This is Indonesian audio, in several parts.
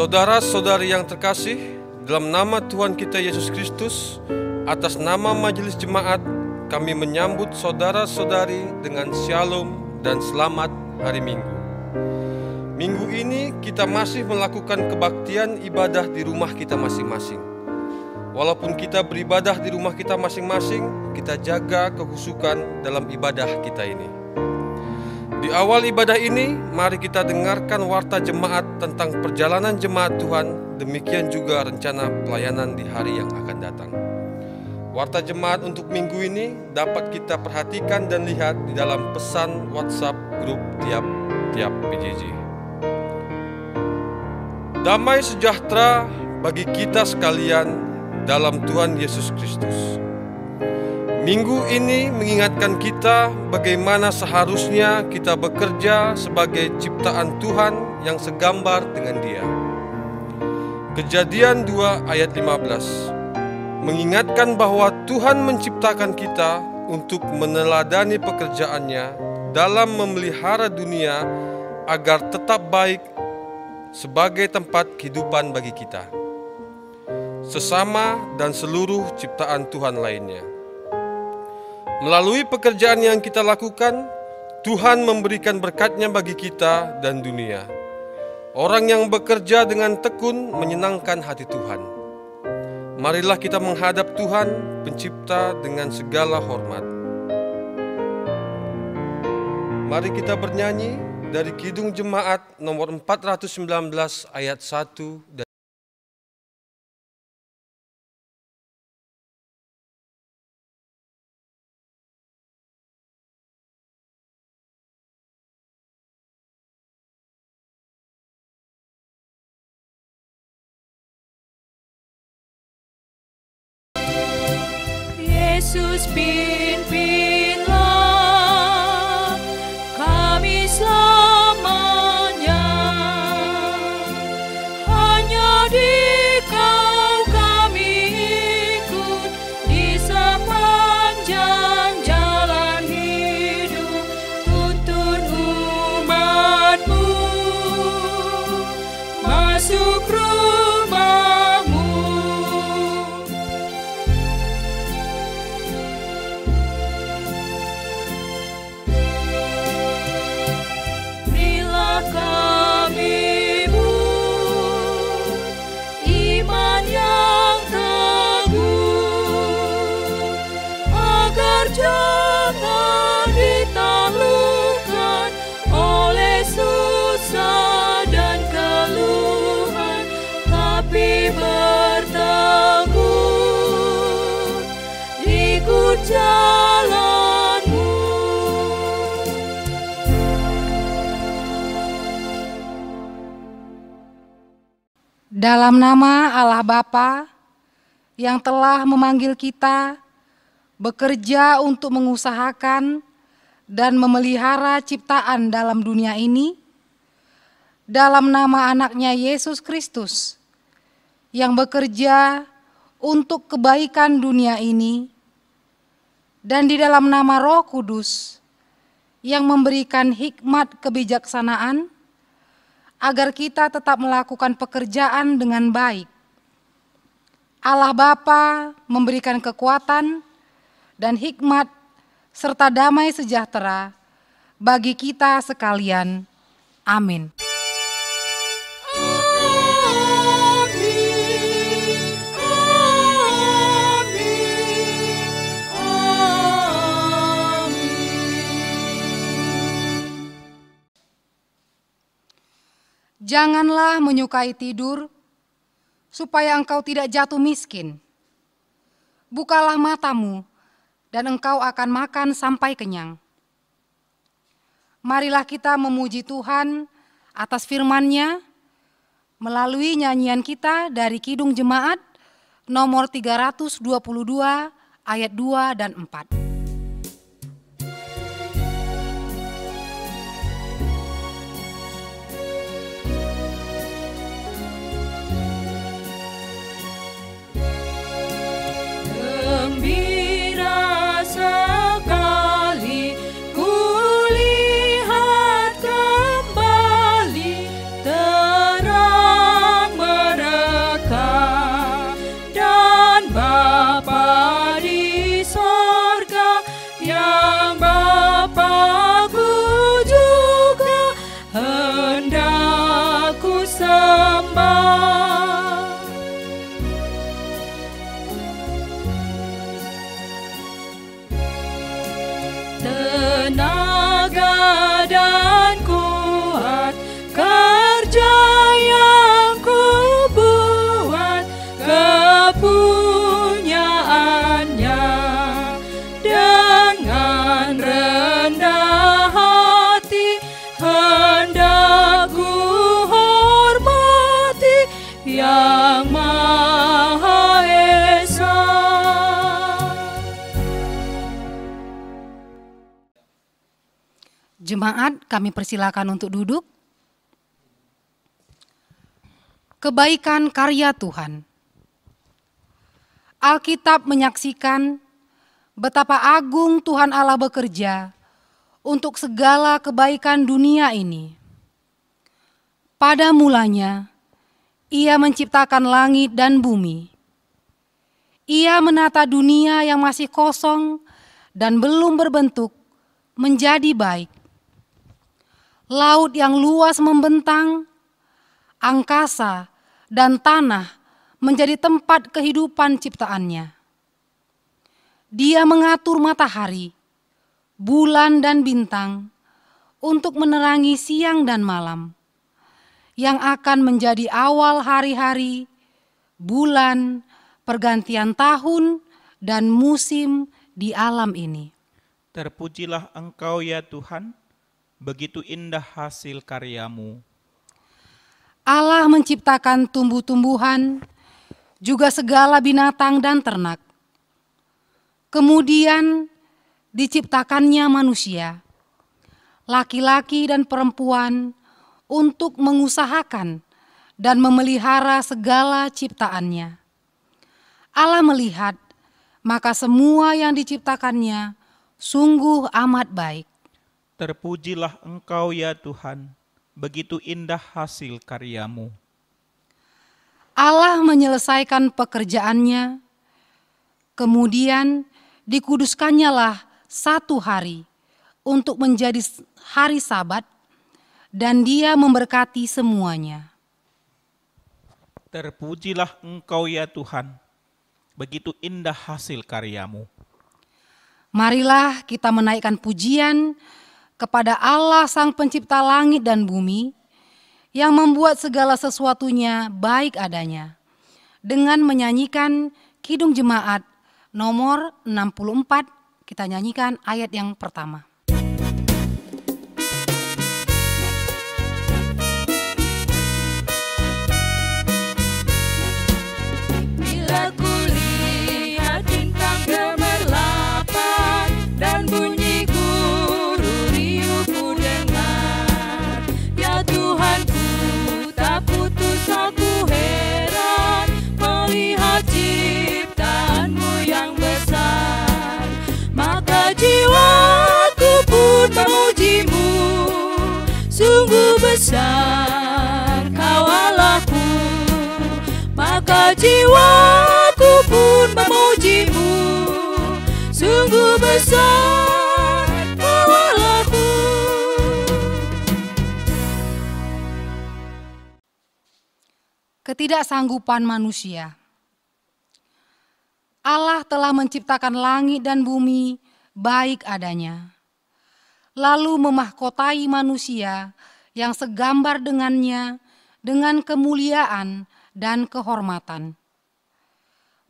Saudara-saudari yang terkasih, dalam nama Tuhan kita Yesus Kristus, atas nama Majelis Jemaat, kami menyambut saudara-saudari dengan shalom dan selamat hari Minggu. Minggu ini kita masih melakukan kebaktian ibadah di rumah kita masing-masing. Walaupun kita beribadah di rumah kita masing-masing, kita jaga kehusukan dalam ibadah kita ini. Di awal ibadah ini, mari kita dengarkan warta jemaat tentang perjalanan jemaat Tuhan, demikian juga rencana pelayanan di hari yang akan datang. Warta jemaat untuk minggu ini dapat kita perhatikan dan lihat di dalam pesan WhatsApp grup tiap PJJ. Damai sejahtera bagi kita sekalian dalam Tuhan Yesus Kristus. Minggu ini mengingatkan kita bagaimana seharusnya kita bekerja sebagai ciptaan Tuhan yang segambar dengan Dia. Kejadian 2 ayat 15 mengingatkan bahwa Tuhan menciptakan kita untuk meneladani pekerjaannya dalam memelihara dunia agar tetap baik sebagai tempat kehidupan bagi kita, sesama dan seluruh ciptaan Tuhan lainnya. Melalui pekerjaan yang kita lakukan, Tuhan memberikan berkat-Nya bagi kita dan dunia. Orang yang bekerja dengan tekun menyenangkan hati Tuhan. Marilah kita menghadap Tuhan, Pencipta, dengan segala hormat. Mari kita bernyanyi dari Kidung Jemaat nomor 419 ayat 1 dan Yesus pimpinlah kami selamanya, hanya di Kau kami ikut di sepanjang jalan hidup. Tuntun umat-Mu masuk rumah-Mu. Jangan ditaklukkan oleh susah dan keluhan, tapi berteguh ikut jalan-Mu. Dalam nama Allah Bapa yang telah memanggil kita bekerja untuk mengusahakan dan memelihara ciptaan dalam dunia ini, dalam nama anaknya Yesus Kristus yang bekerja untuk kebaikan dunia ini, dan di dalam nama Roh Kudus yang memberikan hikmat kebijaksanaan agar kita tetap melakukan pekerjaan dengan baik. Allah Bapa memberikan kekuatan dan hikmat serta damai sejahtera bagi kita sekalian. Amin. Janganlah menyukai tidur, supaya engkau tidak jatuh miskin. Bukalah matamu, dan engkau akan makan sampai kenyang. Marilah kita memuji Tuhan atas firman-Nya melalui nyanyian kita dari Kidung Jemaat nomor 322 ayat 2 dan 4. Terang Jemaat, kami persilakan untuk duduk. Kebaikan karya Tuhan. Alkitab menyaksikan betapa agung Tuhan Allah bekerja untuk segala kebaikan dunia ini. Pada mulanya, Ia menciptakan langit dan bumi. Ia menata dunia yang masih kosong dan belum berbentuk menjadi baik. Laut yang luas membentang, angkasa dan tanah menjadi tempat kehidupan ciptaannya. Dia mengatur matahari, bulan dan bintang untuk menerangi siang dan malam, yang akan menjadi awal hari-hari, bulan, pergantian tahun, dan musim di alam ini. Terpujilah Engkau ya Tuhan, begitu indah hasil karyamu. Allah menciptakan tumbuh-tumbuhan, juga segala binatang dan ternak. Kemudian diciptakannya manusia, laki-laki dan perempuan, untuk mengusahakan dan memelihara segala ciptaannya. Allah melihat, maka semua yang diciptakannya sungguh amat baik. Terpujilah Engkau ya Tuhan, begitu indah hasil karyamu. Allah menyelesaikan pekerjaannya, kemudian dikuduskannya satu hari untuk menjadi hari Sabat, dan Dia memberkati semuanya. Terpujilah Engkau ya Tuhan, begitu indah hasil karyamu. Marilah kita menaikkan pujian kepada Allah Sang Pencipta langit dan bumi, yang membuat segala sesuatunya baik adanya, dengan menyanyikan Kidung Jemaat nomor 64, kita nyanyikan ayat yang pertama. Bila kulihat bintang gemerlapan dan bunyi guru riuh ku dengar, ya Tuhanku tak putus aku heran melihat ciptaanmu yang besar. Maka jiwaku pun memujimu, sungguh besar Kau Allahku. Maka jiwaku pun memujimu, sungguh besar Kau Allahku. Ketidaksanggupan manusia. Allah telah menciptakan langit dan bumi baik adanya, lalu memahkotai manusia yang segambar dengannya dengan kemuliaan dan kehormatan.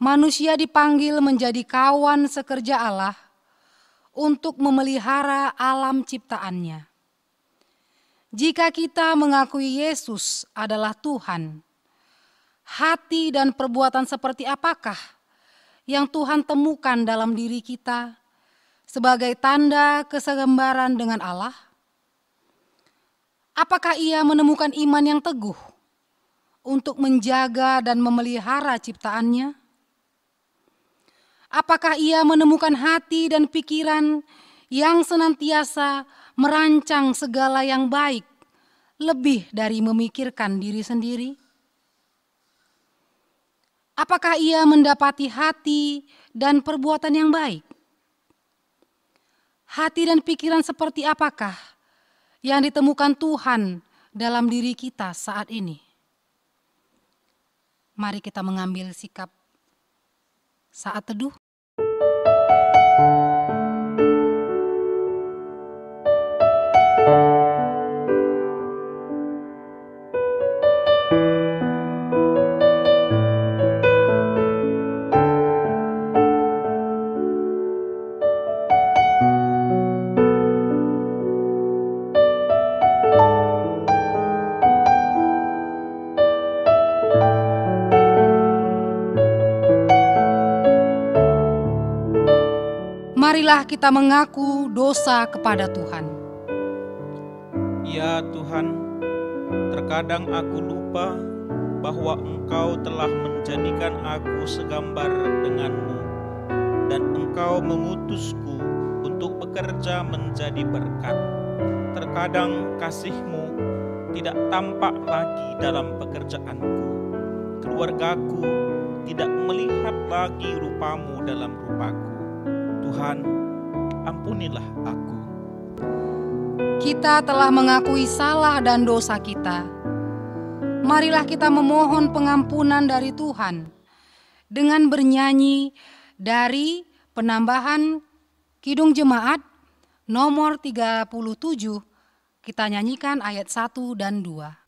Manusia dipanggil menjadi kawan sekerja Allah untuk memelihara alam ciptaannya. Jika kita mengakui Yesus adalah Tuhan, hati dan perbuatan seperti apakah yang Tuhan temukan dalam diri kita sebagai tanda kesegambaran dengan Allah? Apakah Ia menemukan iman yang teguh untuk menjaga dan memelihara ciptaannya? Apakah Ia menemukan hati dan pikiran yang senantiasa merancang segala yang baik lebih dari memikirkan diri sendiri? Apakah Ia mendapati hati dan perbuatan yang baik? Hati dan pikiran seperti apakah yang ditemukan Tuhan dalam diri kita saat ini? Mari kita mengambil sikap saat teduh. Marilah kita mengaku dosa kepada Tuhan. Ya Tuhan, terkadang aku lupa bahwa Engkau telah menjadikan aku segambar denganmu, dan Engkau mengutusku untuk bekerja menjadi berkat. Terkadang kasih-Mu tidak tampak lagi dalam pekerjaanku. Keluargaku tidak melihat lagi rupa-Mu dalam rupaku. Tuhan, ampunilah aku. Kita telah mengakui salah dan dosa kita. Marilah kita memohon pengampunan dari Tuhan dengan bernyanyi dari penambahan Kidung Jemaat nomor 37. Kita nyanyikan ayat 1 dan 2.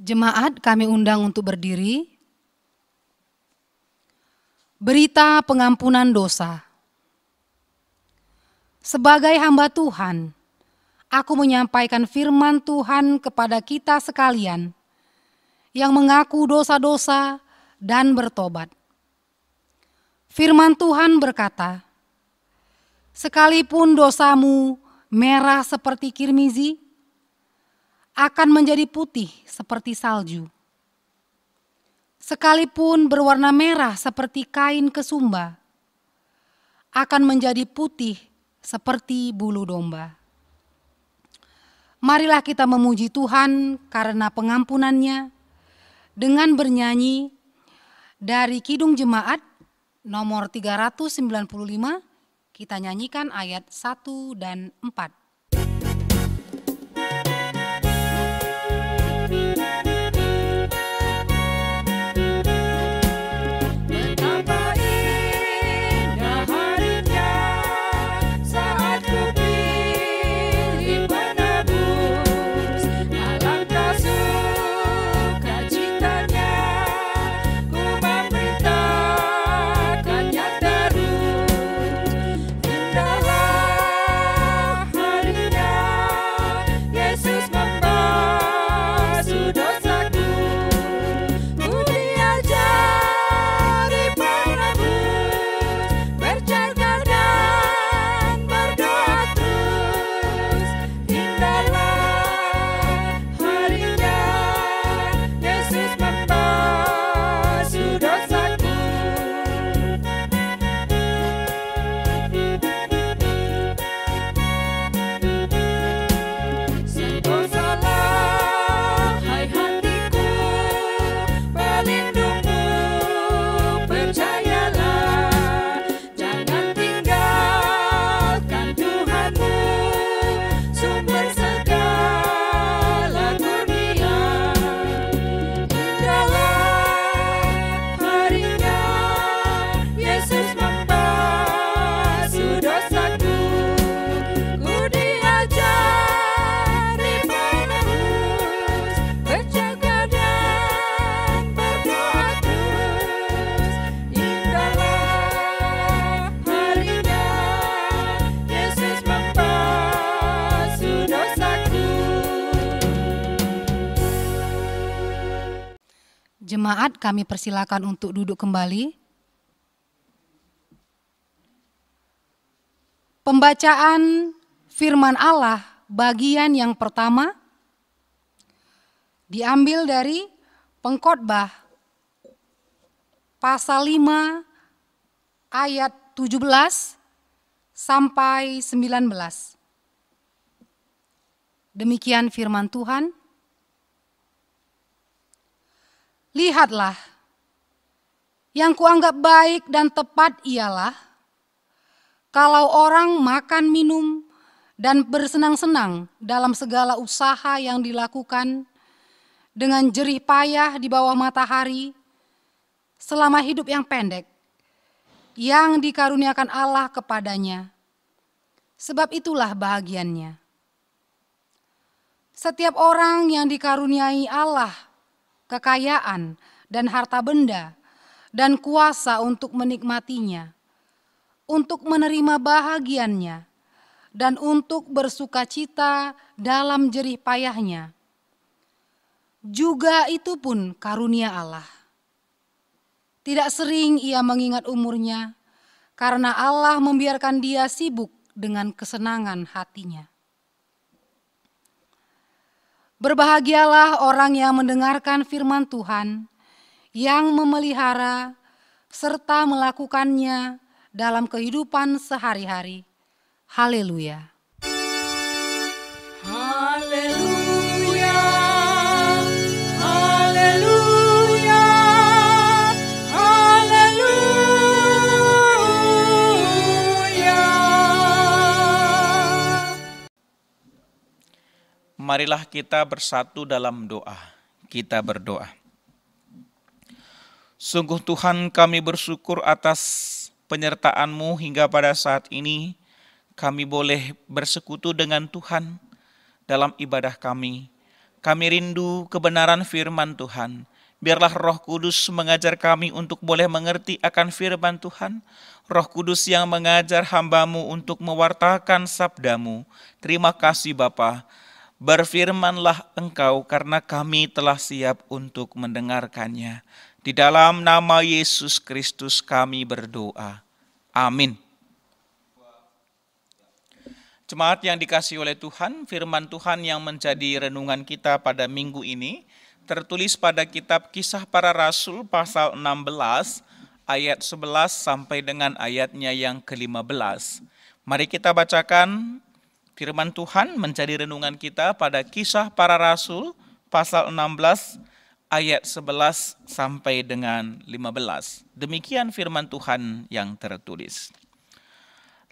Jemaat kami undang untuk berdiri. Berita pengampunan dosa. Sebagai hamba Tuhan, aku menyampaikan firman Tuhan kepada kita sekalian yang mengaku dosa-dosa dan bertobat. Firman Tuhan berkata, sekalipun dosamu merah seperti kirmizi, akan menjadi putih seperti salju. Sekalipun berwarna merah seperti kain kesumba, akan menjadi putih seperti bulu domba. Marilah kita memuji Tuhan karena pengampunannya dengan bernyanyi dari Kidung Jemaat nomor 395, kita nyanyikan ayat 1 dan 4. Jemaat, kami persilakan untuk duduk kembali. Pembacaan firman Allah bagian yang pertama diambil dari Pengkhotbah pasal 5 ayat 17 sampai 19. Demikian firman Tuhan. Lihatlah, yang kuanggap baik dan tepat ialah kalau orang makan, minum, dan bersenang-senang dalam segala usaha yang dilakukan dengan jerih payah di bawah matahari selama hidup yang pendek, yang dikaruniakan Allah kepadanya. Sebab itulah bahagiannya. Setiap orang yang dikaruniai Allah kekayaan dan harta benda dan kuasa untuk menikmatinya, untuk menerima bahagiannya, dan untuk bersukacita dalam jerih payahnya. Juga itu pun karunia Allah. Tidak sering ia mengingat umurnya, karena Allah membiarkan dia sibuk dengan kesenangan hatinya. Berbahagialah orang yang mendengarkan firman Tuhan, yang memelihara serta melakukannya dalam kehidupan sehari-hari. Haleluya. Haleluya, haleluya, haleluya. Marilah kita bersatu dalam doa. Kita berdoa. Sungguh Tuhan, kami bersyukur atas penyertaan-Mu hingga pada saat ini. Kami boleh bersekutu dengan Tuhan dalam ibadah kami. Kami rindu kebenaran firman Tuhan. Biarlah Roh Kudus mengajar kami untuk boleh mengerti akan firman Tuhan. Roh Kudus yang mengajar hamba-Mu untuk mewartakan sabda-Mu. Terima kasih Bapa. Berfirmanlah Engkau karena kami telah siap untuk mendengarkannya. Di dalam nama Yesus Kristus kami berdoa. Amin. Jemaat yang dikasihi oleh Tuhan, firman Tuhan yang menjadi renungan kita pada minggu ini tertulis pada kitab Kisah Para Rasul pasal 16 ayat 11 sampai dengan ayatnya yang ke-15. Mari kita bacakan firman Tuhan menjadi renungan kita pada Kisah Para Rasul pasal 16 ayat 11 sampai dengan 15. Demikian firman Tuhan yang tertulis.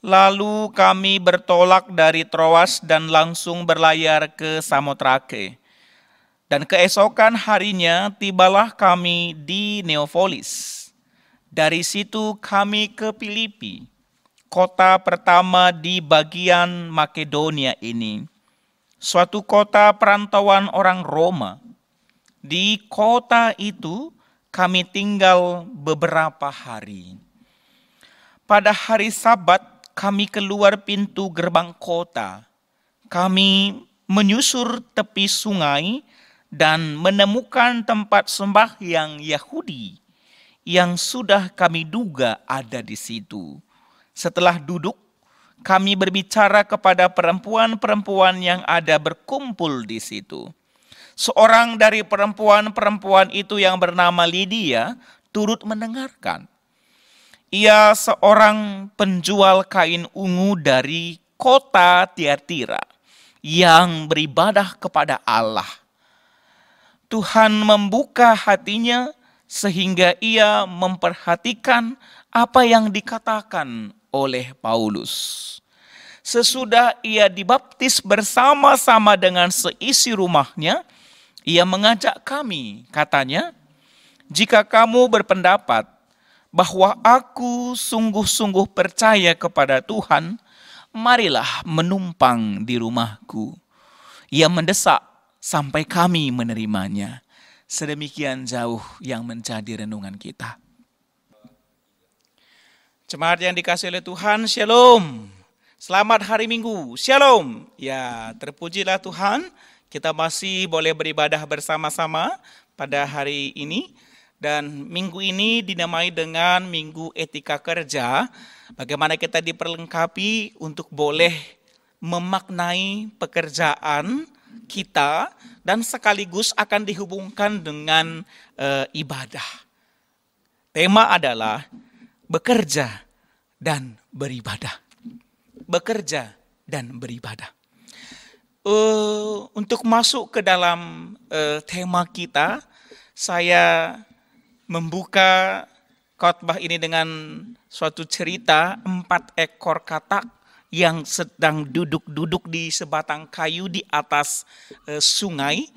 Lalu kami bertolak dari Troas dan langsung berlayar ke Samotrake. Dan keesokan harinya tibalah kami di Neapolis. Dari situ kami ke Filipi, kota pertama di bagian Makedonia ini, suatu kota perantauan orang Roma. Di kota itu kami tinggal beberapa hari. Pada hari Sabat kami keluar pintu gerbang kota. Kami menyusur tepi sungai dan menemukan tempat sembahyang Yahudi yang sudah kami duga ada di situ. Setelah duduk, kami berbicara kepada perempuan-perempuan yang ada berkumpul di situ. Seorang dari perempuan-perempuan itu yang bernama Lydia turut mendengarkan. Ia seorang penjual kain ungu dari kota Tiatira yang beribadah kepada Allah. Tuhan membuka hatinya sehingga ia memperhatikan apa yang dikatakan oleh Paulus. Sesudah ia dibaptis bersama-sama dengan seisi rumahnya, ia mengajak kami, katanya, jika kamu berpendapat bahwa aku sungguh-sungguh percaya kepada Tuhan, marilah menumpang di rumahku. Ia mendesak sampai kami menerimanya. Sedemikian jauh yang menjadi renungan kita. Jemaat yang dikasihi oleh Tuhan, Shalom. Selamat hari Minggu, Shalom. Ya, terpujilah Tuhan, kita masih boleh beribadah bersama-sama pada hari ini. Dan minggu ini dinamai dengan Minggu Etika Kerja. Bagaimana kita diperlengkapi untuk boleh memaknai pekerjaan kita dan sekaligus akan dihubungkan dengan ibadah. Tema adalah bekerja dan beribadah. Bekerja dan beribadah. Untuk masuk ke dalam tema kita, saya membuka khotbah ini dengan suatu cerita 4 ekor katak yang sedang duduk-duduk di sebatang kayu di atas sungai,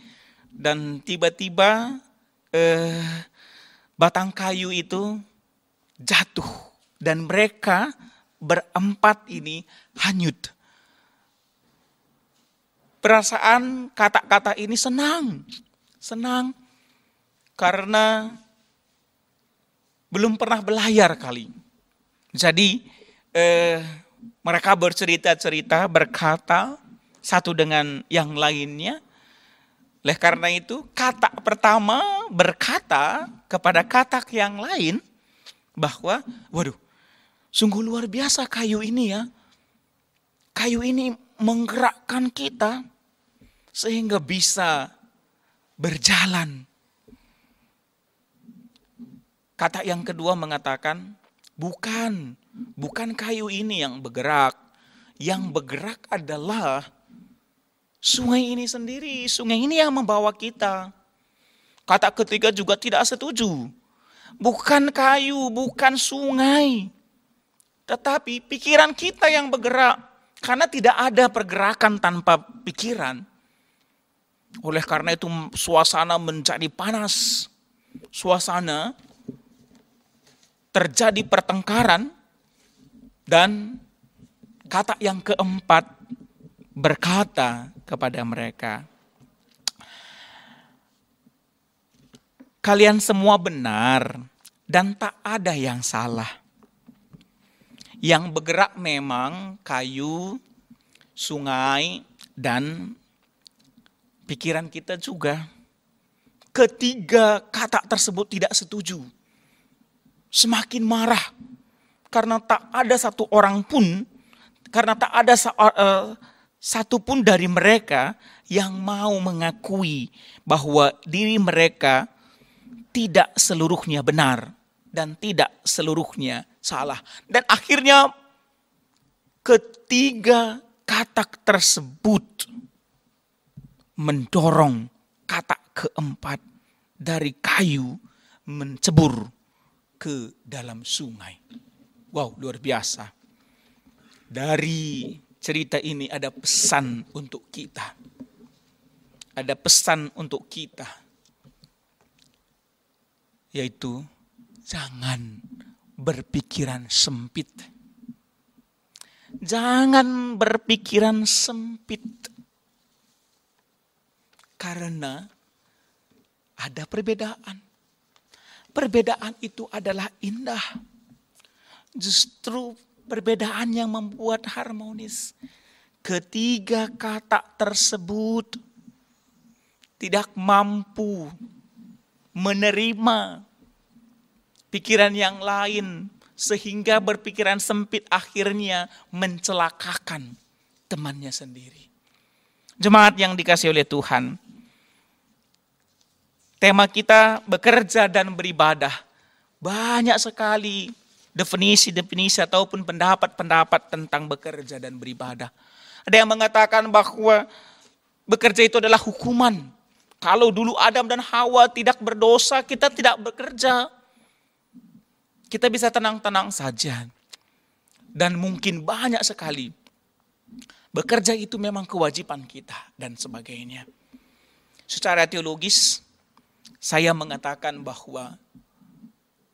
dan tiba-tiba batang kayu itu jatuh dan mereka berempat ini hanyut. Perasaan kata-kata ini senang karena belum pernah belayar kali. Jadi mereka bercerita-cerita, berkata satu dengan yang lainnya. Oleh karena itu katak pertama berkata kepada katak yang lain bahwa, waduh, sungguh luar biasa kayu ini ya. Kayu ini menggerakkan kita sehingga bisa berjalan. Kata yang kedua mengatakan, bukan kayu ini yang bergerak. Yang bergerak adalah sungai ini sendiri. Sungai ini yang membawa kita. Kata ketiga juga tidak setuju. Bukan kayu, bukan sungai. Tetapi pikiran kita yang bergerak. Karena tidak ada pergerakan tanpa pikiran. Oleh karena itu suasana menjadi panas. Suasana terjadi pertengkaran, dan kata yang keempat berkata kepada mereka, kalian semua benar dan tak ada yang salah. Yang bergerak memang kayu, sungai, dan pikiran kita juga. Ketiga kata tersebut tidak setuju. Semakin marah karena tak ada satu orang pun, karena tak ada satu pun dari mereka yang mau mengakui bahwa diri mereka tidak seluruhnya benar dan tidak seluruhnya salah. Dan akhirnya ketiga kata tersebut mendorong kata keempat dari kayu mencebur ke dalam sungai. Wow, luar biasa. Dari cerita ini ada pesan untuk kita. Ada pesan untuk kita. Yaitu jangan berpikiran sempit. Jangan berpikiran sempit. Karena ada perbedaan. Perbedaan itu adalah indah. Justru perbedaan yang membuat harmonis. Ketiga kata tersebut tidak mampu menerima pikiran yang lain, sehingga berpikiran sempit akhirnya mencelakakan temannya sendiri. Jemaat yang dikasihi oleh Tuhan, tema kita bekerja dan beribadah. Banyak sekali definisi-definisi ataupun pendapat-pendapat tentang bekerja dan beribadah. Ada yang mengatakan bahwa bekerja itu adalah hukuman. Kalau dulu Adam dan Hawa tidak berdosa, kita tidak bekerja. Kita bisa tenang-tenang saja. Dan mungkin banyak sekali. Bekerja itu memang kewajiban kita dan sebagainya. Secara teologis, saya mengatakan bahwa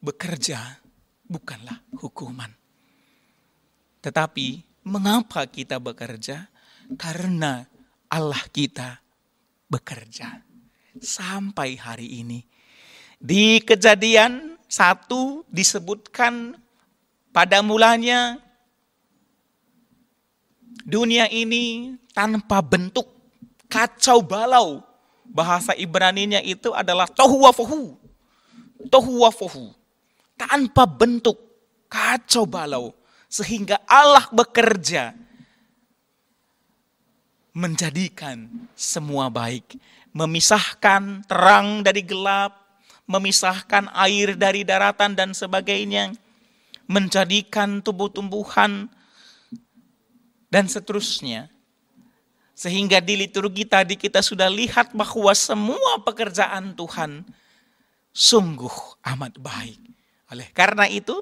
bekerja bukanlah hukuman. Tetapi mengapa kita bekerja? Karena Allah kita bekerja. Sampai hari ini. Di Kejadian 1 disebutkan pada mulanya dunia ini tanpa bentuk, kacau balau. Bahasa Ibraninya itu adalah tohu wa fohu. tohu wafohu, tanpa bentuk, kacau balau, sehingga Allah bekerja menjadikan semua baik, memisahkan terang dari gelap, memisahkan air dari daratan dan sebagainya, menjadikan tumbuh-tumbuhan dan seterusnya. Sehingga di liturgi tadi kita sudah lihat bahwa semua pekerjaan Tuhan sungguh amat baik. Oleh karena itu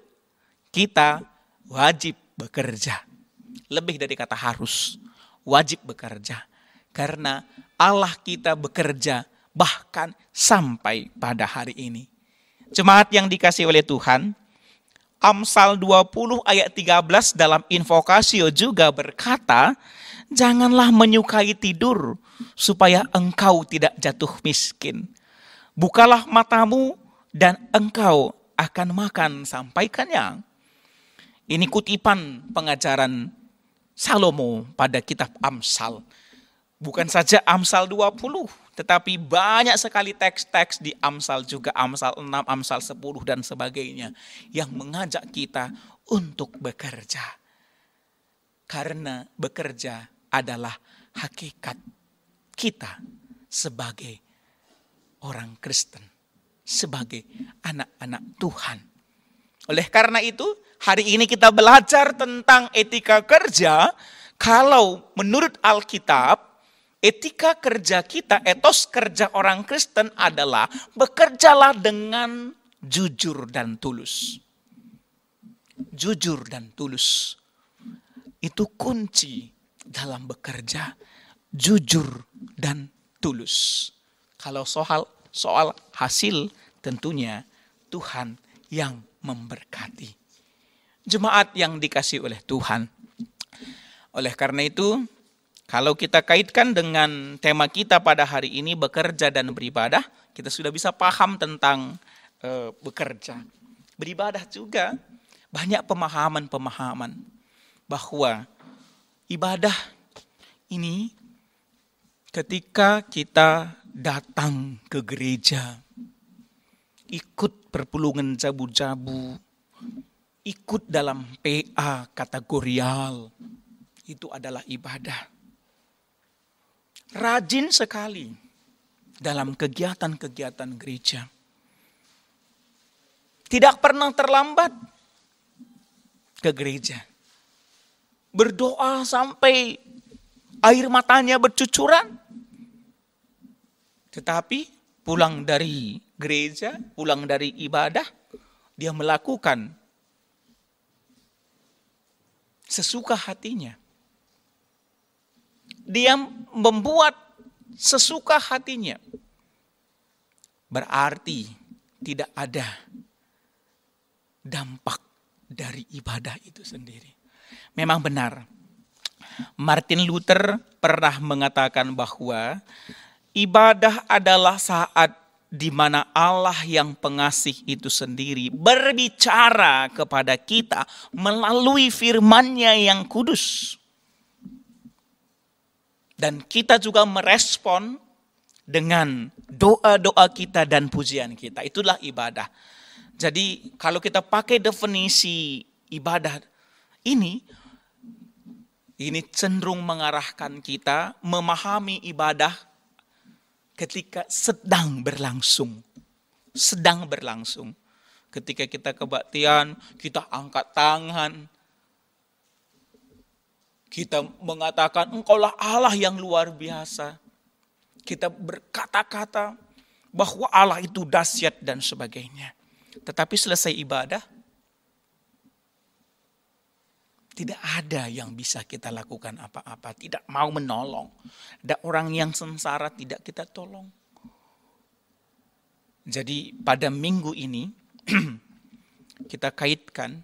kita wajib bekerja. Lebih dari kata harus, wajib bekerja. Karena Allah kita bekerja bahkan sampai pada hari ini. Jemaat yang dikasihi oleh Tuhan, Amsal 20 ayat 13 dalam Invokasio juga berkata, janganlah menyukai tidur supaya engkau tidak jatuh miskin. Bukalah matamu dan engkau akan makan sampai kenyang. Ini kutipan pengajaran Salomo pada kitab Amsal. Bukan saja Amsal 20, tetapi banyak sekali teks-teks di Amsal juga, Amsal 6, Amsal 10 dan sebagainya, yang mengajak kita untuk bekerja. Karena bekerja adalah hakikat kita sebagai orang Kristen, sebagai anak-anak Tuhan. Oleh karena itu, hari ini kita belajar tentang etika kerja. Kalau menurut Alkitab, etika kerja kita, etos kerja orang Kristen adalah bekerjalah dengan jujur dan tulus. Jujur dan tulus. Itu kunci dalam bekerja, jujur dan tulus. Kalau soal hasil, tentunya Tuhan yang memberkati. Jemaat yang dikasihi oleh Tuhan. Oleh karena itu, kalau kita kaitkan dengan tema kita pada hari ini, bekerja dan beribadah, kita sudah bisa paham tentang bekerja. Beribadah juga banyak pemahaman-pemahaman bahwa ibadah ini ketika kita datang ke gereja, ikut perpulungan jabu-jabu, ikut dalam PA kategorial, itu adalah ibadah. Rajin sekali dalam kegiatan-kegiatan gereja. Tidak pernah terlambat ke gereja. Berdoa sampai air matanya bercucuran. Tetapi pulang dari gereja, pulang dari ibadah, dia melakukan sesuka hatinya. Dia membuat sesuka hatinya. Berarti tidak ada dampak dari ibadah itu sendiri. Memang benar, Martin Luther pernah mengatakan bahwa ibadah adalah saat di mana Allah yang pengasih itu sendiri berbicara kepada kita melalui firman-Nya yang kudus. Dan kita juga merespon dengan doa-doa kita dan pujian kita. Itulah ibadah. Jadi kalau kita pakai definisi ibadah ini cenderung mengarahkan kita memahami ibadah ketika sedang berlangsung. Sedang berlangsung. Ketika kita kebaktian, kita angkat tangan. Kita mengatakan, engkaulah Allah yang luar biasa. Kita berkata-kata bahwa Allah itu dahsyat dan sebagainya. Tetapi selesai ibadah, tidak ada yang bisa kita lakukan apa-apa. Tidak mau menolong. Ada orang yang sengsara tidak kita tolong. Jadi pada minggu ini, kita kaitkan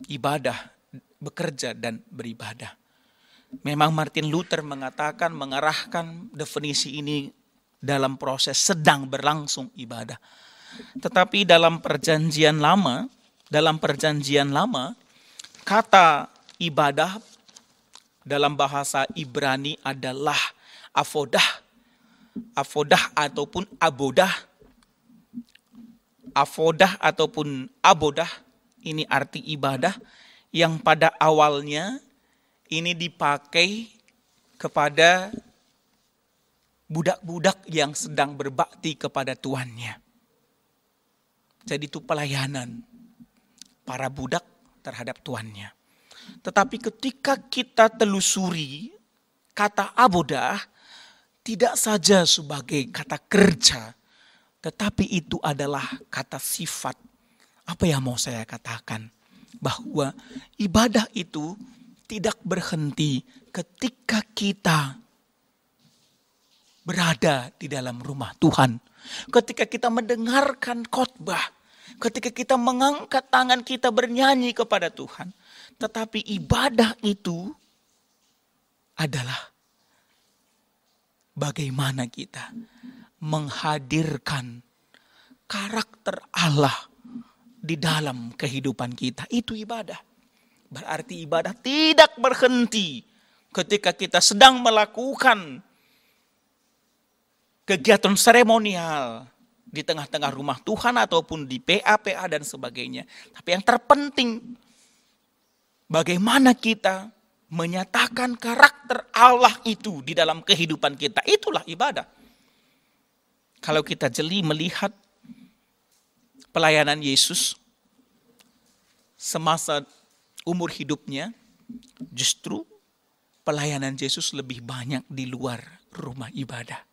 ibadah, bekerja dan beribadah. Memang Martin Luther mengatakan, mengarahkan definisi ini dalam proses sedang berlangsung ibadah. Tetapi dalam perjanjian lama, kata ibadah dalam bahasa Ibrani adalah avodah. Avodah ataupun abodah avodah ataupun abodah, ini arti ibadah yang pada awalnya ini dipakai kepada budak-budak yang sedang berbakti kepada tuannya. Jadi itu pelayanan para budak terhadap tuannya. Tetapi ketika kita telusuri kata abodah tidak saja sebagai kata kerja, tetapi itu adalah kata sifat. Apa yang mau saya katakan? Bahwa ibadah itu tidak berhenti ketika kita berada di dalam rumah Tuhan. Ketika kita mendengarkan khotbah, ketika kita mengangkat tangan kita bernyanyi kepada Tuhan. Tetapi ibadah itu adalah bagaimana kita menghadirkan karakter Allah di dalam kehidupan kita. Itu ibadah. Berarti ibadah tidak berhenti ketika kita sedang melakukan kegiatan seremonial di tengah-tengah rumah Tuhan ataupun di PA dan sebagainya. Tapi yang terpenting, bagaimana kita menyatakan karakter Allah itu di dalam kehidupan kita. Itulah ibadah. Kalau kita jeli melihat pelayanan Yesus semasa umur hidupnya, justru pelayanan Yesus lebih banyak di luar rumah ibadah.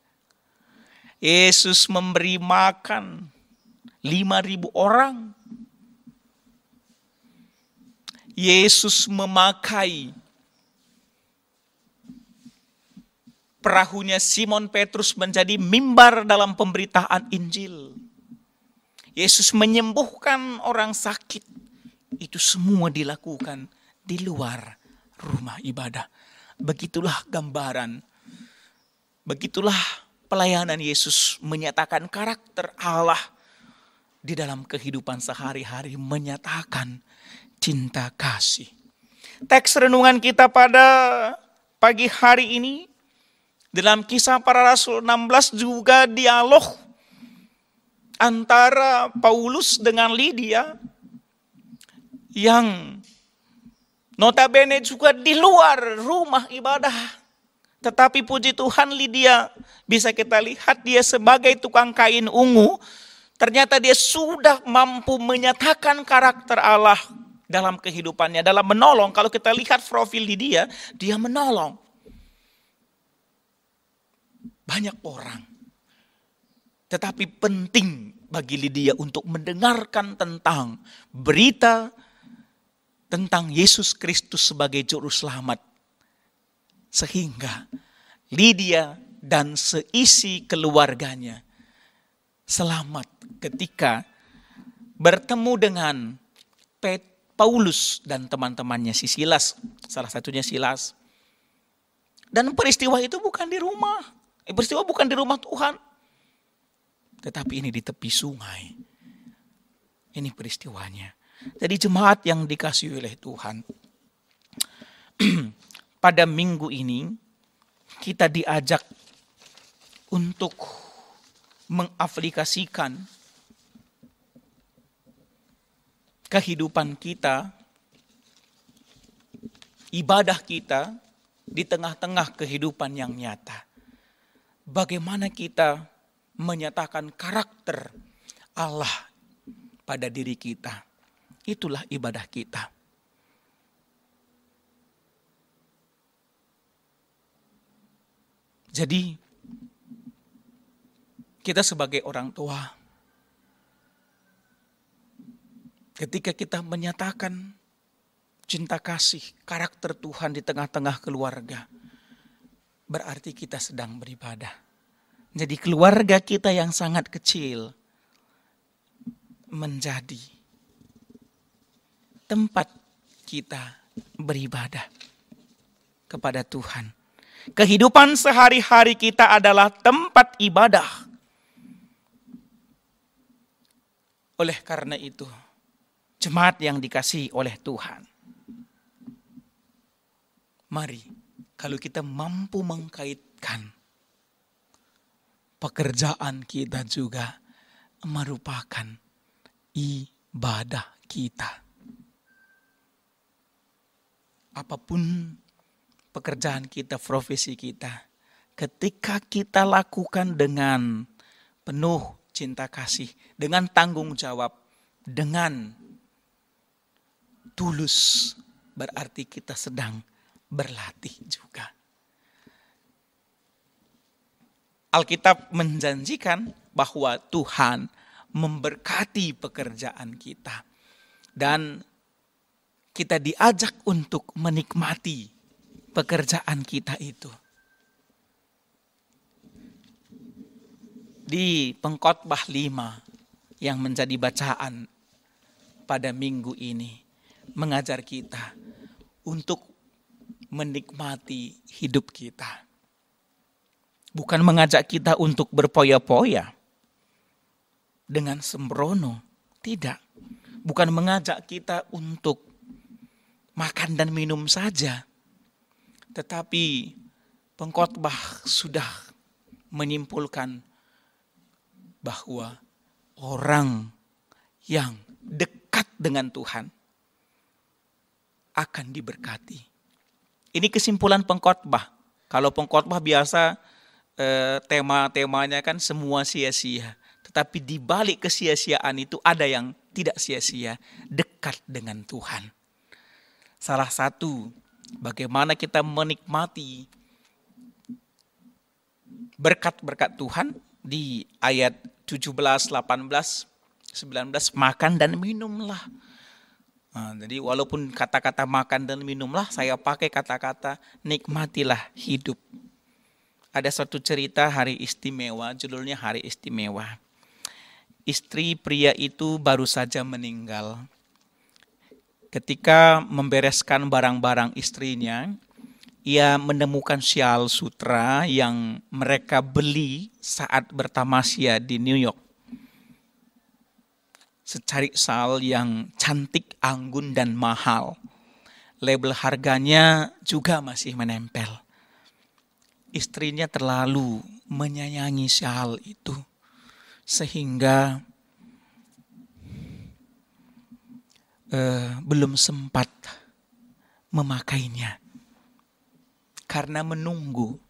Yesus memberi makan 5.000 orang. Yesus memakai perahunya Simon Petrus menjadi mimbar dalam pemberitaan Injil. Yesus menyembuhkan orang sakit. Itu semua dilakukan di luar rumah ibadah. Begitulah gambaran. Begitulah pelayanan Yesus menyatakan karakter Allah di dalam kehidupan sehari-hari, menyatakan cinta kasih. Teks renungan kita pada pagi hari ini dalam Kisah Para Rasul 16 juga dialog antara Paulus dengan Lydia yang notabene juga di luar rumah ibadah. Tetapi puji Tuhan, Lydia bisa kita lihat dia sebagai tukang kain ungu. Ternyata dia sudah mampu menyatakan karakter Allah dalam kehidupannya, dalam menolong. Kalau kita lihat profil Lydia, dia menolong banyak orang. Tetapi penting bagi Lydia untuk mendengarkan tentang berita tentang Yesus Kristus sebagai juru selamat. Sehingga Lydia dan seisi keluarganya selamat ketika bertemu dengan Paulus dan teman-temannya, si Silas, salah satunya Silas. Dan peristiwa itu bukan di rumah, peristiwa bukan di rumah Tuhan, tetapi ini di tepi sungai. Ini peristiwanya. Jadi jemaat yang dikasihi oleh Tuhan, pada minggu ini kita diajak untuk mengaplikasikan kehidupan kita, ibadah kita di tengah-tengah kehidupan yang nyata. Bagaimana kita menyatakan karakter Allah pada diri kita. Itulah ibadah kita. Jadi kita sebagai orang tua, ketika kita menyatakan cinta kasih, karakter Tuhan di tengah-tengah keluarga, berarti kita sedang beribadah. Jadi keluarga kita yang sangat kecil menjadi tempat kita beribadah kepada Tuhan. Kehidupan sehari-hari kita adalah tempat ibadah. Oleh karena itu, jemaat yang dikasihi oleh Tuhan, mari kalau kita mampu mengkaitkan pekerjaan kita juga merupakan ibadah kita. Apapun pekerjaan kita, profesi kita, ketika kita lakukan dengan penuh cinta kasih, dengan tanggung jawab, dengan tulus, berarti kita sedang berlatih juga. Alkitab menjanjikan bahwa Tuhan memberkati pekerjaan kita. Dan kita diajak untuk menikmati pekerjaan kita itu. Di Pengkhotbah 5 yang menjadi bacaan pada minggu ini mengajar kita untuk menikmati hidup kita. Bukan mengajak kita untuk berpoya-poya dengan sembrono, tidak. Bukan mengajak kita untuk makan dan minum saja. Tetapi pengkhotbah sudah menyimpulkan bahwa orang yang dekat dengan Tuhan akan diberkati. Ini kesimpulan pengkhotbah. Kalau pengkhotbah biasa tema-temanya kan semua sia-sia. Tetapi di balik kesia-siaan itu ada yang tidak sia-sia, dekat dengan Tuhan. Salah satu bagaimana kita menikmati berkat-berkat Tuhan di ayat 17, 18, 19, makan dan minumlah. Nah, jadi walaupun kata-kata makan dan minumlah, saya pakai kata-kata nikmatilah hidup. Ada suatu cerita hari istimewa, judulnya Hari Istimewa. Istri pria itu baru saja meninggal. Ketika membereskan barang-barang istrinya, ia menemukan syal sutra yang mereka beli saat bertamasya di New York. Secari syal yang cantik, anggun, dan mahal. Label harganya juga masih menempel. Istrinya terlalu menyayangi syal itu sehingga belum sempat memakainya karena menunggu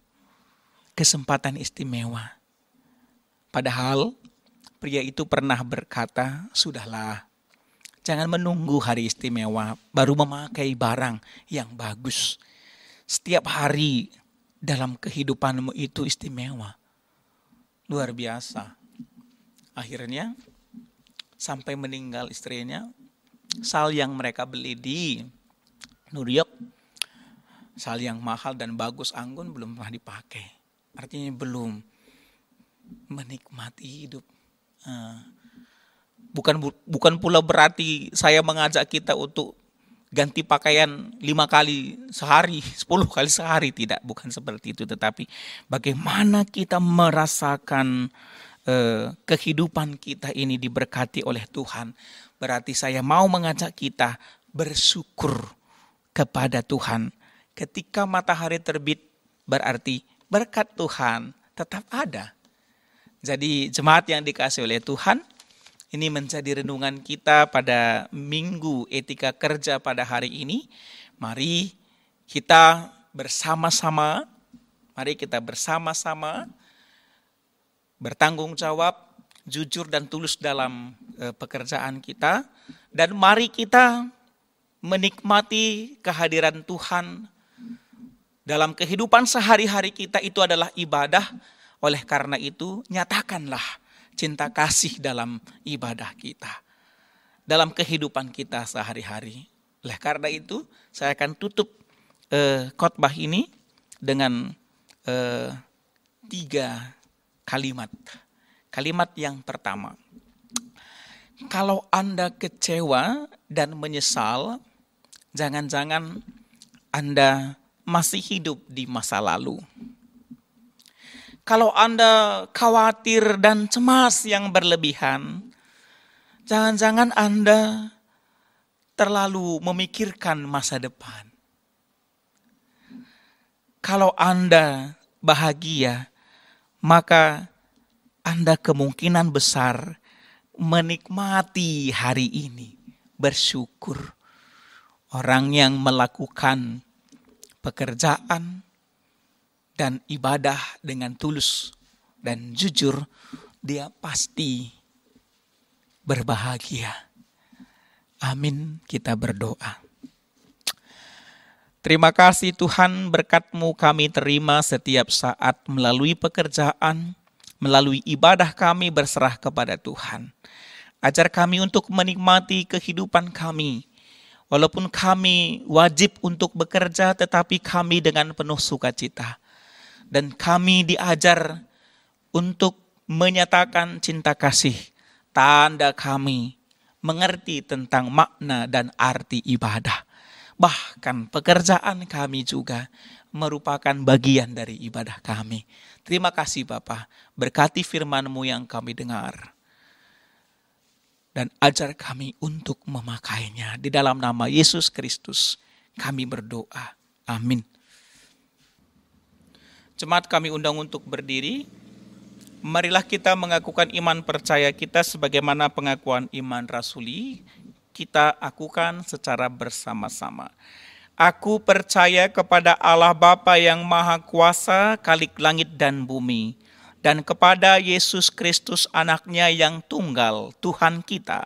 kesempatan istimewa. Padahal pria itu pernah berkata, sudahlah, jangan menunggu hari istimewa baru memakai barang yang bagus. Setiap hari dalam kehidupanmu itu istimewa. Luar biasa. Akhirnya sampai meninggal istrinya, sal yang mereka beli di New York, sal yang mahal dan bagus, anggun, belum pernah dipakai. Artinya belum menikmati hidup. Bukan pula berarti saya mengajak kita untuk ganti pakaian 5 kali sehari, 10 kali sehari. Tidak, bukan seperti itu. Tetapi bagaimana kita merasakan kehidupan kita ini diberkati oleh Tuhan. Berarti saya mau mengajak kita bersyukur kepada Tuhan. Ketika matahari terbit, berarti berkat Tuhan tetap ada. Jadi jemaat yang dikasihi oleh Tuhan, ini menjadi renungan kita pada Minggu Etika Kerja pada hari ini. Mari kita bersama-sama bertanggung jawab, jujur dan tulus dalam pekerjaan kita. Dan mari kita menikmati kehadiran Tuhan dalam kehidupan sehari-hari kita. Itu adalah ibadah. Oleh karena itu, nyatakanlah cinta kasih dalam ibadah kita, dalam kehidupan kita sehari-hari. Oleh karena itu, saya akan tutup khotbah ini dengan 3 kalimat. Kalimat yang pertama, kalau Anda kecewa dan menyesal, jangan-jangan Anda masih hidup di masa lalu. Kalau Anda khawatir dan cemas yang berlebihan, jangan-jangan Anda terlalu memikirkan masa depan. Kalau Anda bahagia, maka Anda kemungkinan besar menikmati hari ini, bersyukur. Orang yang melakukan pekerjaan dan ibadah dengan tulus dan jujur, dia pasti berbahagia. Amin, kita berdoa. Terima kasih Tuhan, berkat-Mu kami terima setiap saat melalui pekerjaan, melalui ibadah kami berserah kepada Tuhan. Ajar kami untuk menikmati kehidupan kami. Walaupun kami wajib untuk bekerja, tetapi kami dengan penuh sukacita. Dan kami diajar untuk menyatakan cinta kasih. Tanda kami mengerti tentang makna dan arti ibadah. Bahkan pekerjaan kami juga merupakan bagian dari ibadah kami. Terima kasih Bapa, berkati firman-Mu yang kami dengar. Dan ajar kami untuk memakainya. Di dalam nama Yesus Kristus kami berdoa. Amin. Jemaat kami undang untuk berdiri. Marilah kita mengakukan iman percaya kita sebagaimana pengakuan iman rasuli. Kita akukan secara bersama-sama. Aku percaya kepada Allah Bapa yang Maha Kuasa, Khalik langit dan bumi, dan kepada Yesus Kristus anaknya yang tunggal, Tuhan kita,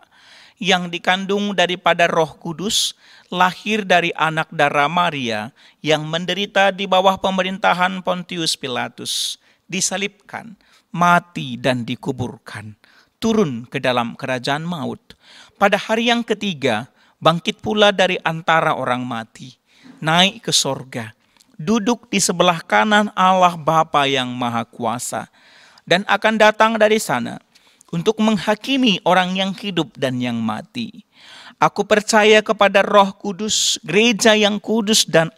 yang dikandung daripada Roh Kudus, lahir dari anak darah Maria, yang menderita di bawah pemerintahan Pontius Pilatus, disalibkan, mati dan dikuburkan, turun ke dalam kerajaan maut. Pada hari yang ketiga, bangkit pula dari antara orang mati, naik ke sorga, duduk di sebelah kanan Allah Bapa yang Maha Kuasa, dan akan datang dari sana untuk menghakimi orang yang hidup dan yang mati. Aku percaya kepada Roh Kudus, gereja yang kudus dan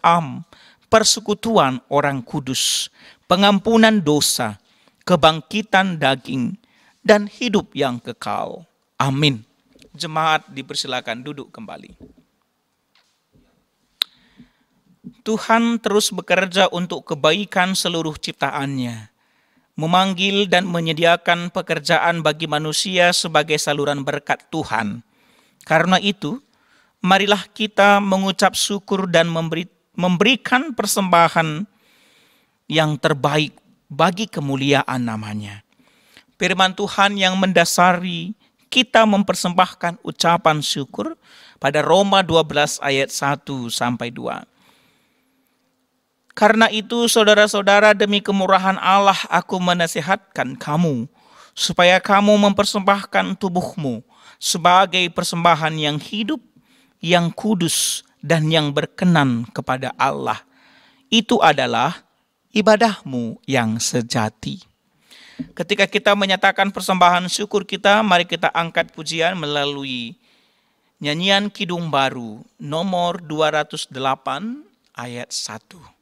persekutuan orang kudus, pengampunan dosa, kebangkitan daging, dan hidup yang kekal. Amin. Jemaat dipersilakan duduk kembali. Tuhan terus bekerja untuk kebaikan seluruh ciptaannya, memanggil dan menyediakan pekerjaan bagi manusia sebagai saluran berkat Tuhan. Karena itu, marilah kita mengucap syukur dan memberikan persembahan yang terbaik bagi kemuliaan namanya. Firman Tuhan yang mendasari kita mempersembahkan ucapan syukur pada Roma 12 ayat 1-2. Karena itu saudara-saudara, demi kemurahan Allah aku menasihatkan kamu, supaya kamu mempersembahkan tubuhmu sebagai persembahan yang hidup, yang kudus, dan yang berkenan kepada Allah. Itu adalah ibadahmu yang sejati. Ketika kita menyatakan persembahan syukur kita, mari kita angkat pujian melalui nyanyian Kidung Baru nomor 208 ayat 1.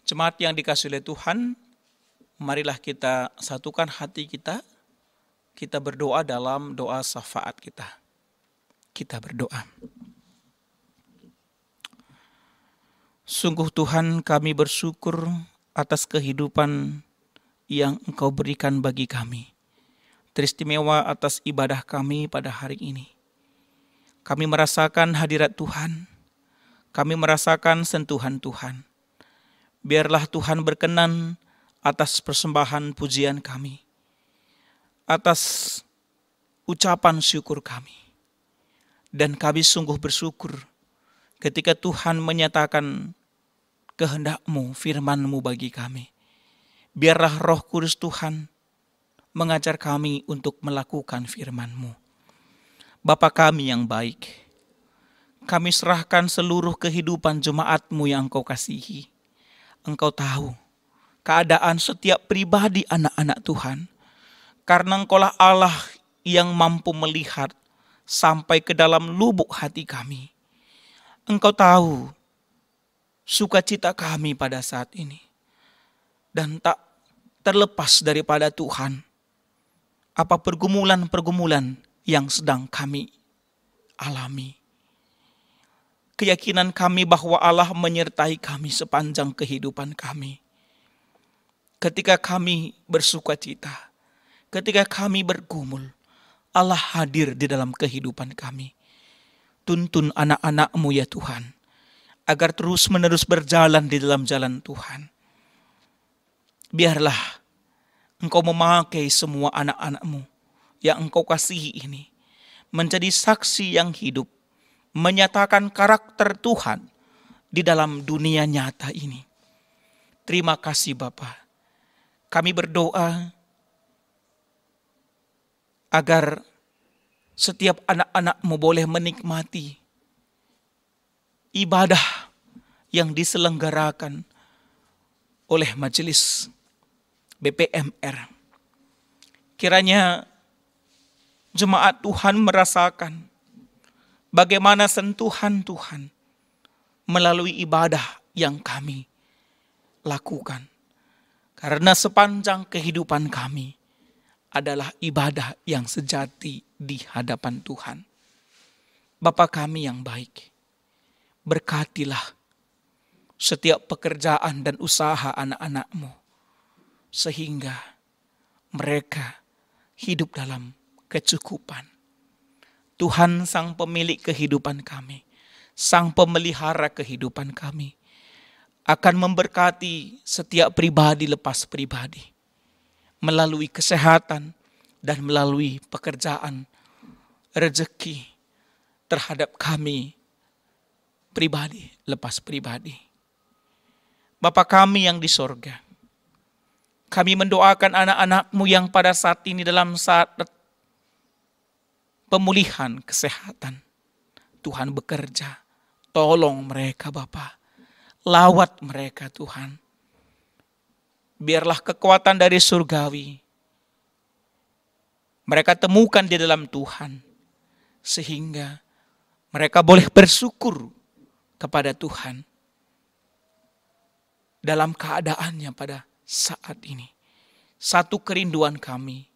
Jemaat yang dikasihi oleh Tuhan, marilah kita satukan hati kita. Kita berdoa dalam doa syafaat kita. Kita berdoa. Sungguh Tuhan, kami bersyukur atas kehidupan yang Engkau berikan bagi kami. Teristimewa atas ibadah kami pada hari ini. Kami merasakan hadirat Tuhan. Kami merasakan sentuhan Tuhan. Biarlah Tuhan berkenan atas persembahan pujian kami, atas ucapan syukur kami. Dan kami sungguh bersyukur ketika Tuhan menyatakan kehendak-Mu, firman-Mu bagi kami. Biarlah Roh Kudus Tuhan mengajar kami untuk melakukan firman-Mu. Bapa kami yang baik, kami serahkan seluruh kehidupan jemaat-Mu yang Engkau kasihi. Engkau tahu keadaan setiap pribadi anak-anak Tuhan. Karena Engkaulah Allah yang mampu melihat sampai ke dalam lubuk hati kami. Engkau tahu sukacita kami pada saat ini. Dan tak terlepas daripada Tuhan, apa pergumulan-pergumulan yang sedang kami alami. Keyakinan kami bahwa Allah menyertai kami sepanjang kehidupan kami. Ketika kami bersukacita, ketika kami bergumul, Allah hadir di dalam kehidupan kami. Tuntun anak-anak-Mu ya Tuhan, agar terus-menerus berjalan di dalam jalan Tuhan. Biarlah Engkau memakai semua anak-anak-Mu yang Engkau kasihi ini menjadi saksi yang hidup, menyatakan karakter Tuhan di dalam dunia nyata ini. Terima kasih Bapa. Kami berdoa agar setiap anak-anak-Mu boleh menikmati ibadah yang diselenggarakan oleh majelis BPMR. Kiranya jemaat Tuhan merasakan bagaimana sentuhan Tuhan melalui ibadah yang kami lakukan. Karena sepanjang kehidupan kami adalah ibadah yang sejati di hadapan Tuhan. Bapa kami yang baik, berkatilah setiap pekerjaan dan usaha anak-anak-Mu, sehingga mereka hidup dalam kecukupan. Tuhan sang pemilik kehidupan kami, sang pemelihara kehidupan kami, akan memberkati setiap pribadi lepas pribadi, melalui kesehatan dan melalui pekerjaan, rezeki terhadap kami pribadi lepas pribadi. Bapa kami yang di sorga, kami mendoakan anak-anak-Mu yang pada saat ini dalam saat pemulihan kesehatan. Tuhan bekerja, tolong mereka Bapa, lawat mereka Tuhan. Biarlah kekuatan dari surgawi mereka temukan di dalam Tuhan, sehingga mereka boleh bersyukur kepada Tuhan dalam keadaannya pada saat ini. Satu kerinduan kami,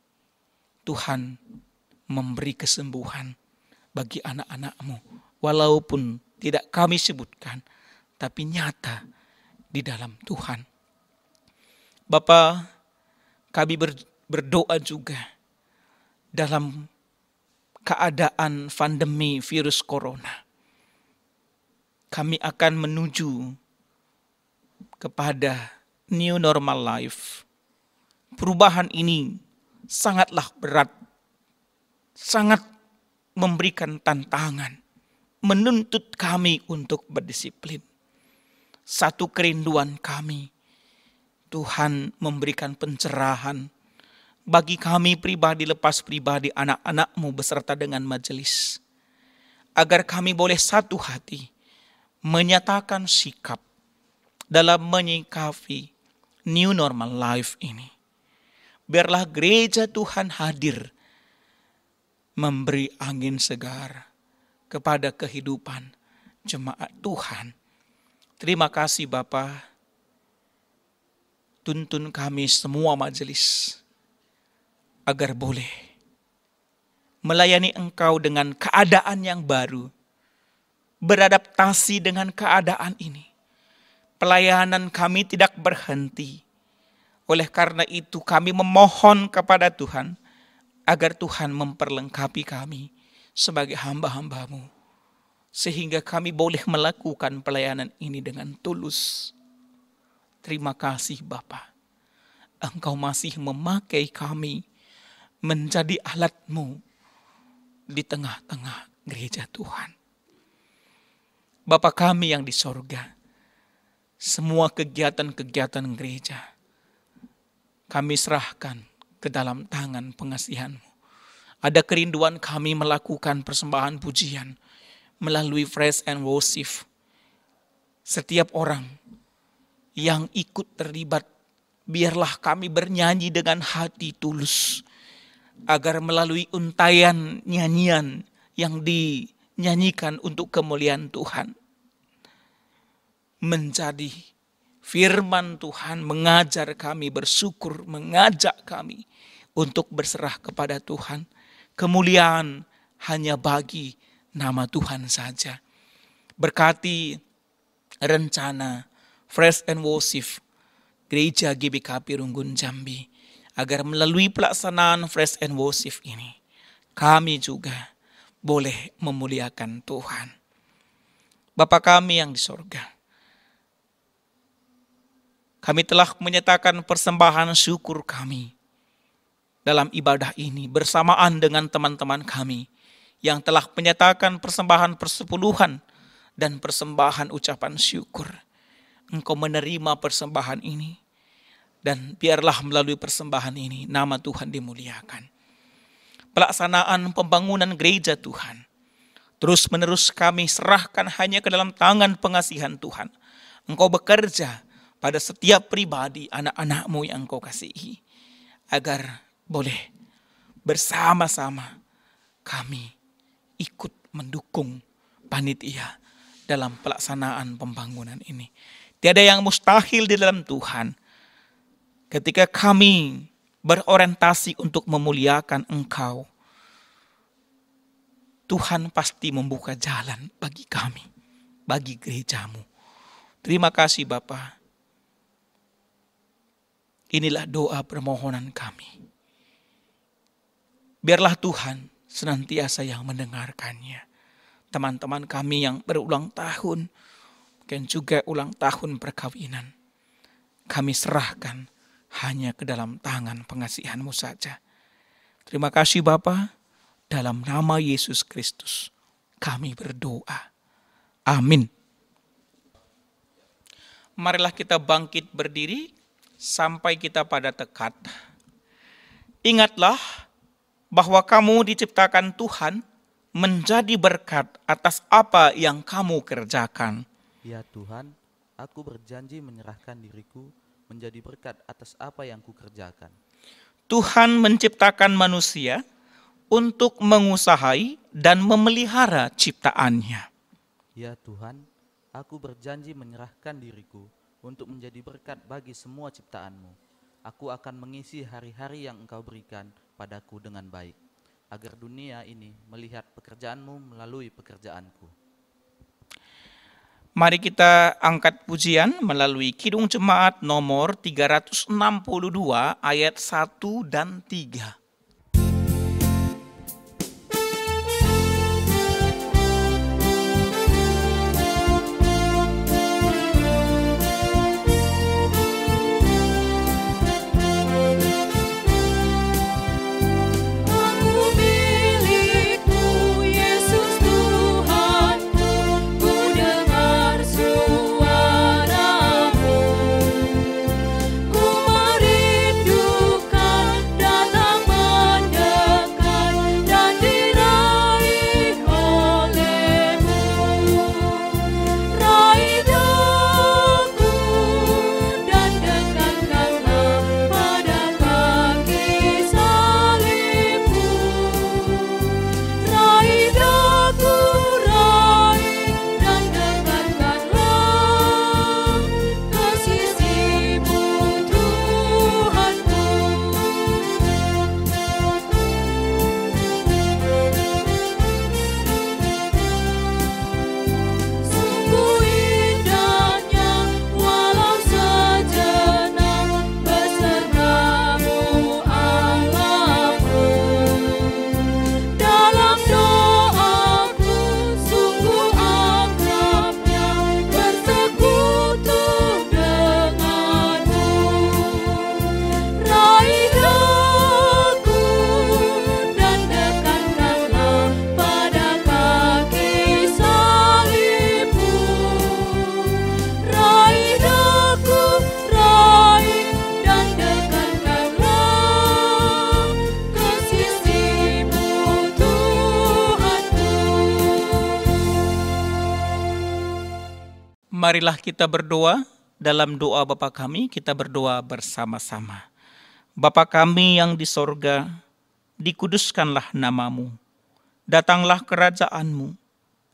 Tuhan memberi kesembuhan bagi anak-anak-Mu, walaupun tidak kami sebutkan, tapi nyata di dalam Tuhan. Bapa, kami berdoa juga dalam keadaan pandemi virus corona. Kami akan menuju kepada new normal life. Perubahan ini sangatlah berat, sangat memberikan tantangan, menuntut kami untuk berdisiplin. Satu kerinduan kami, Tuhan memberikan pencerahan bagi kami pribadi lepas pribadi, anak-anak-Mu beserta dengan majelis, agar kami boleh satu hati menyatakan sikap dalam menyikapi new normal life ini. Biarlah gereja Tuhan hadir memberi angin segar kepada kehidupan jemaat Tuhan. Terima kasih Bapa. Tuntun kami semua majelis agar boleh melayani Engkau dengan keadaan yang baru, beradaptasi dengan keadaan ini. Pelayanan kami tidak berhenti. Oleh karena itu kami memohon kepada Tuhan agar Tuhan memperlengkapi kami sebagai hamba-hamba-Mu, sehingga kami boleh melakukan pelayanan ini dengan tulus. Terima kasih Bapa. Engkau masih memakai kami menjadi alat-Mu di tengah-tengah gereja Tuhan. Bapa kami yang di sorga, semua kegiatan-kegiatan gereja kami serahkan ke dalam tangan pengasihan-Mu. Ada kerinduan kami melakukan persembahan pujian melalui praise and worship. Setiap orang yang ikut terlibat, biarlah kami bernyanyi dengan hati tulus, agar melalui untayan nyanyian yang dinyanyikan untuk kemuliaan Tuhan, menjadi firman Tuhan mengajar kami bersyukur, mengajak kami untuk berserah kepada Tuhan. Kemuliaan hanya bagi nama Tuhan saja. Berkati rencana Praise and Worship Gereja GBKP Runggun Jambi, agar melalui pelaksanaan Praise and Worship ini, kami juga boleh memuliakan Tuhan. Bapa kami yang di sorga, kami telah menyatakan persembahan syukur kami dalam ibadah ini bersamaan dengan teman-teman kami yang telah menyatakan persembahan persepuluhan dan persembahan ucapan syukur. Engkau menerima persembahan ini, dan biarlah melalui persembahan ini nama Tuhan dimuliakan. Pelaksanaan pembangunan gereja Tuhan terus menerus kami serahkan hanya ke dalam tangan pengasihan Tuhan. Engkau bekerja pada setiap pribadi anak-anak-Mu yang Engkau kasihi, agar boleh bersama-sama kami ikut mendukung panitia dalam pelaksanaan pembangunan ini. Tiada yang mustahil di dalam Tuhan. Ketika kami berorientasi untuk memuliakan Engkau, Tuhan pasti membuka jalan bagi kami, bagi gereja-Mu. Terima kasih Bapa. Inilah doa permohonan kami. Biarlah Tuhan senantiasa yang mendengarkannya. Teman-teman kami yang berulang tahun, mungkin juga ulang tahun perkawinan, kami serahkan hanya ke dalam tangan pengasihan-Mu saja. Terima kasih Bapa, dalam nama Yesus Kristus kami berdoa. Amin. Marilah kita bangkit berdiri sampai kita pada tekad. Ingatlah bahwa kamu diciptakan Tuhan menjadi berkat atas apa yang kamu kerjakan. Ya Tuhan, aku berjanji menyerahkan diriku menjadi berkat atas apa yang kukerjakan. Tuhan menciptakan manusia untuk mengusahai dan memelihara ciptaannya. Ya Tuhan, aku berjanji menyerahkan diriku untuk menjadi berkat bagi semua ciptaan-Mu. Aku akan mengisi hari-hari yang Engkau berikan padaku dengan baik, agar dunia ini melihat pekerjaan-Mu melalui pekerjaanku. Mari kita angkat pujian melalui Kidung Jemaat nomor 362 ayat 1 dan 3. Ku merindukan datang Marilah kita berdoa. Dalam doa Bapa kami, kita berdoa bersama-sama. Bapa kami yang di sorga, dikuduskanlah namamu. Datanglah kerajaanmu.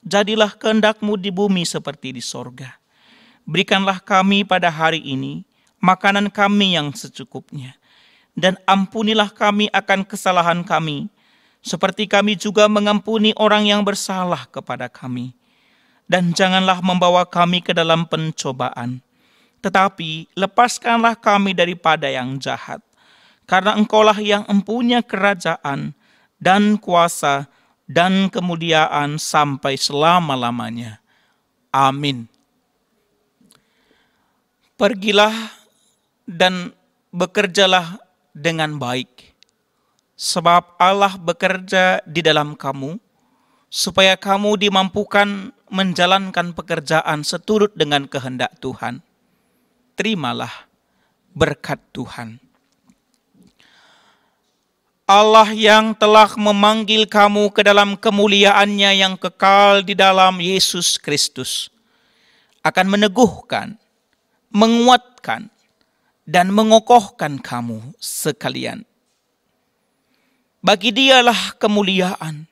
Jadilah kehendak-Mu di bumi seperti di sorga. Berikanlah kami pada hari ini makanan kami yang secukupnya. Dan ampunilah kami akan kesalahan kami, seperti kami juga mengampuni orang yang bersalah kepada kami. Dan janganlah membawa kami ke dalam pencobaan, tetapi lepaskanlah kami daripada yang jahat. Karena Engkaulah yang empunya kerajaan dan kuasa dan kemuliaan sampai selama-lamanya. Amin. Pergilah dan bekerjalah dengan baik, sebab Allah bekerja di dalam kamu, supaya kamu dimampukan menjalankan pekerjaan seturut dengan kehendak Tuhan. Terimalah berkat Tuhan. Allah yang telah memanggil kamu ke dalam kemuliaan-Nya yang kekal di dalam Yesus Kristus, akan meneguhkan, menguatkan, dan mengokohkan kamu sekalian. Bagi Dialah kemuliaan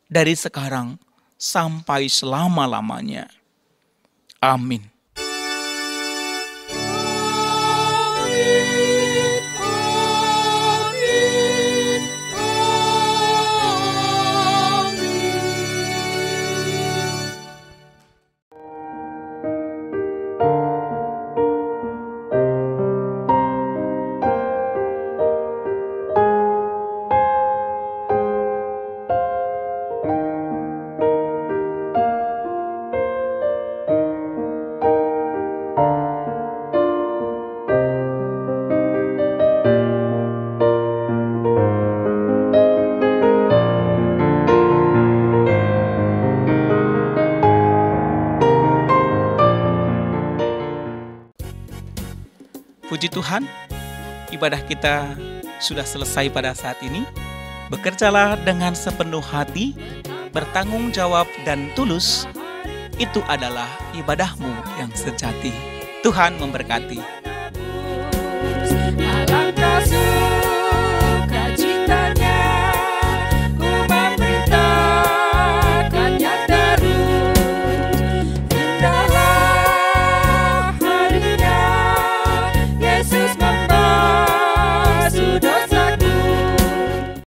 dari sekarang sampai selama-lamanya. Amin. Puji Tuhan, ibadah kita sudah selesai pada saat ini. Bekerjalah dengan sepenuh hati, bertanggung jawab dan tulus. Itu adalah ibadahmu yang sejati. Tuhan memberkati.